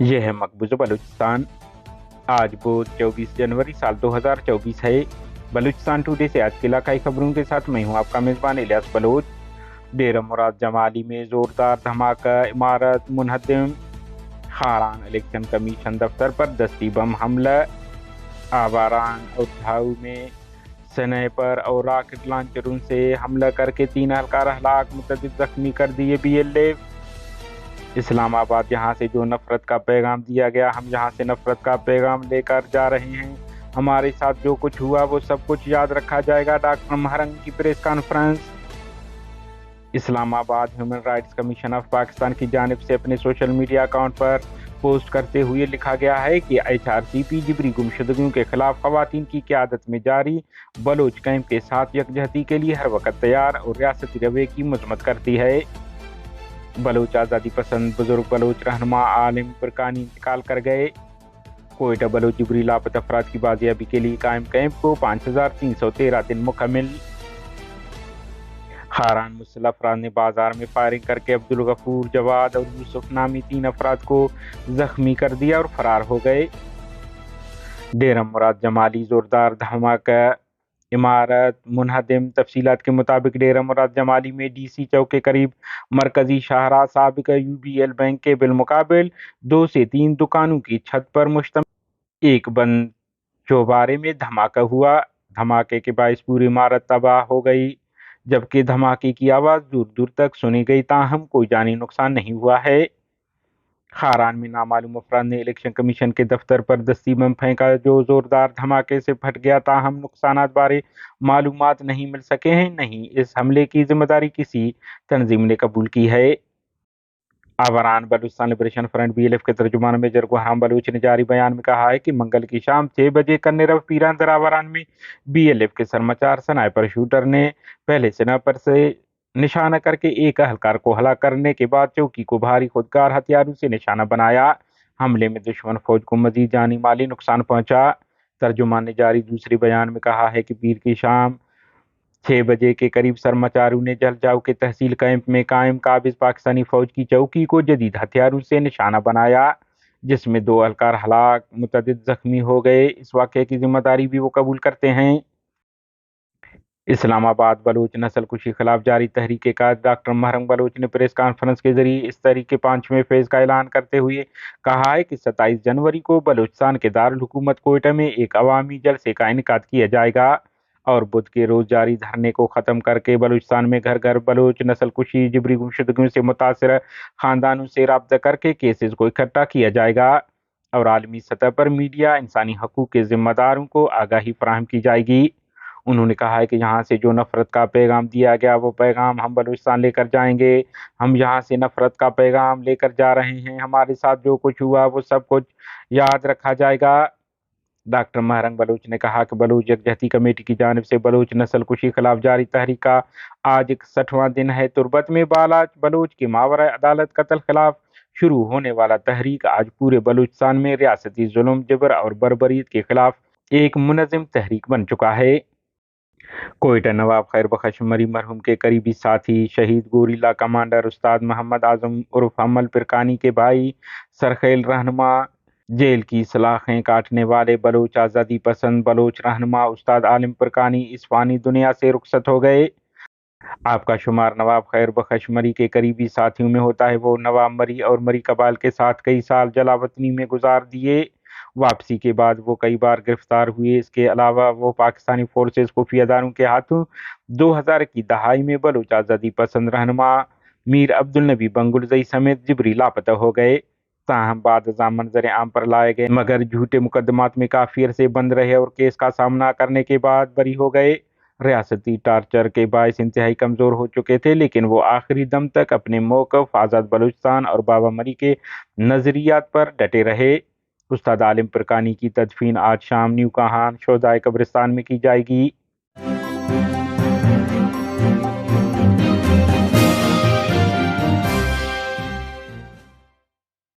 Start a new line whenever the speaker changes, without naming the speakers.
یہ ہے مقبوضہ بلوچستان۔ آج وہ 24 جنوری سال 2024 ہے۔ بلوچستان ٹوڈے سے آج کے علاقائی خبروں کے ساتھ میں ہوں آپ کا میزبان الیاس بلوچ۔ ڈیرہ مراد جمالی میں زوردار دھماکہ، عمارت منہدم۔ خاران الیکشن کمیشن دفتر پر دستی بم حملہ۔ آواران اور ڈھاؤ میں سنائپر اور راکٹ لانچروں سے حملہ کر کے 3 اہلکار ہلاک، متعدد زخمی کر دیے BLF۔ اسلام آباد، یہاں سے جو نفرت کا پیغام دیا گیا، ہم یہاں سے نفرت کا پیغام لے کر جا رہے ہیں۔ ہمارے ساتھ جو کچھ ہوا وہ سب کچھ یاد رکھا جائے گا، ڈاکٹر مہرنگ کی press conference. Islamabad human rights commission of Pakistan کی جانب سے اپنے سوشل میڈیا اکاؤنٹ پر پوسٹ کرتے ہوئے لکھا گیا ہے کہ HRCP جبری گمشدگیوں کے خلاف خواتین کی قیادت میں جاری بلوچ کیمپ کے ساتھ یکجہتی کے لیے ہر وقت تیار اور ریاستی رویے کی مذمت کرتی ہے۔ بلوچ آزادی پسند بزرگ بلوچ رہنما عالم برکانی انتقال کر گئے۔ کوئٹہ بلوچ جبری لاپتہ افراد کی بازیابی کے لیے قائم کیمپ کو 5313 دن مکمل۔ خاران مسلح افراد نے بازار میں فائرنگ کر کے عبدالغفور، جواد اور یوسف نامی 3 افراد کو زخمی کر دیا اور فرار ہو گئے۔ ڈیرہ مراد جمالی زوردار دھماکہ، عمارت منہدم۔ تفصیلات کے مطابق ڈیرہ مراد جمالی میں DC چوک کے قریب مرکزی شاہراہ سابق UBL بینک کے بالمقابل 2 سے 3 دکانوں کی چھت پر مشتمل ایک بند چوبارے میں دھماکہ ہوا۔ دھماکے کے باعث پوری عمارت تباہ ہو گئی، جبکہ دھماکے کی آواز دور دور تک سنی گئی، تاہم کوئی جانی نقصان نہیں ہوا ہے۔ خاران میں نامعلوم افراد نے الیکشن کمیشن کے دفتر پر دستی بم پھینکا جو زوردار دھماکے سے پھٹ گیا، تاہم نقصانات بارے معلومات نہیں مل سکے ہیں۔ نہیں، اس حملے کی ذمہ داری کسی تنظیم نے قبول کی ہے۔ Awaran Balochistan liberation front BLF کے ترجمان میجر گوہرام بلوچ نے جاری بیان میں کہا ہے کہ منگل کی شام 6 بجے کنیرو پیراندر آواران میں BLF کے سرمچار سنائپر شوٹر نے پہلے سنائپر سے نشانہ کر کے ایک اہلکار کو ہلاک کرنے کے بعد چوکی کو بھاری خودکار ہتھیاروں سے نشانہ بنایا۔ حملے میں دشمن فوج کو مزید جانی مالی نقصان پہنچا۔ ترجمان نے جاری دوسرے بیان میں کہا ہے کہ پیر کی شام 6 بجے کے قریب سرمچاروں نے جلجاؤ کے تحصیل کیمپ میں قائم قابض پاکستانی فوج کی چوکی کو جدید ہتھیاروں سے نشانہ بنایا، جس میں 2 اہلکار ہلاک، متعدد زخمی ہو گئے۔ اس واقعے کی ذمہ داری بھی وہ قبول کرتے ہیں۔ اسلام آباد بلوچ نسل کشی خلاف جاری تحریک قائد ڈاکٹر مہرنگ بلوچ نے پریس کانفرنس کے ذریعے اس تحریک کے 5ویں فیز کا اعلان کرتے ہوئے کہا ہے کہ 27 جنوری کو بلوچستان کے دارالحکومت کوئٹہ میں ایک عوامی جلسے کا انعقاد کیا جائے گا اور بدھ کے روز جاری دھرنے کو ختم کر کے بلوچستان میں گھر گھر بلوچ نسل کشی جبری گمشدگیوں سے متاثرہ خاندانوں سے رابطہ کر کے کیسز کو اکٹھا کیا جائے گا اور عالمی سطح پر میڈیا، انسانی حقوق کے ذمہ داروں کو آگاہی فراہم کی جائے گی۔ انہوں نے کہا ہے کہ یہاں سے جو نفرت کا پیغام دیا گیا وہ پیغام ہم بلوچستان لے کر جائیں گے۔ ہم یہاں سے نفرت کا پیغام لے کر جا رہے ہیں، ہمارے ساتھ جو کچھ ہوا وہ سب کچھ یاد رکھا جائے گا۔ ڈاکٹر مہرنگ بلوچ نے کہا کہ بلوچ یکجہتی کمیٹی کی جانب سے بلوچ نسل کشی خلاف جاری تحریک کا آج 61واں دن ہے۔ تربت میں بالاچ بلوچ کے ماورا عدالت قتل خلاف شروع ہونے والا تحریک آج پورے بلوچستان میں ریاستی ظلم، جبر اور بربریت کے خلاف ایک منظم تحریک بن چکا ہے۔ کوئٹہ نواب خیر بخش مری مرحوم کے قریبی ساتھی شہید گوریلا کمانڈر استاد محمد اعظم عرف امل پرکانی کے بھائی سرخیل رہنما، جیل کی سلاخیں کاٹنے والے بلوچ آزادی پسند بلوچ رہنما استاد عالم پرکانی اس فانی دنیا سے رخصت ہو گئے۔ آپ کا شمار نواب خیر بخش مری کے قریبی ساتھیوں میں ہوتا ہے۔ وہ نواب مری اور مری قبائل کے ساتھ کئی سال جلا وطنی میں گزار دیے۔ واپسی کے بعد وہ کئی بار گرفتار ہوئے۔ اس کے علاوہ وہ پاکستانی فورسز خفیہ اداروں کے ہاتھوں 2000 کی دہائی میں بلوچ آزادی پسند رہنما میر عبدالنبی بنگلزئی سمیت جبری لاپتہ ہو گئے، تاہم بعد ازاں منظر عام پر لائے گئے مگر جھوٹے مقدمات میں کافی عرصے بند رہے اور کیس کا سامنا کرنے کے بعد بری ہو گئے۔ ریاستی ٹارچر کے باعث انتہائی کمزور ہو چکے تھے، لیکن وہ آخری دم تک اپنے موقف آزاد بلوچستان اور بابا مری کے نظریات پر ڈٹے رہے۔ استاد عالم پرکانی کی تدفین آج شام نیو کہان شہدائے قبرستان میں کی جائے گی۔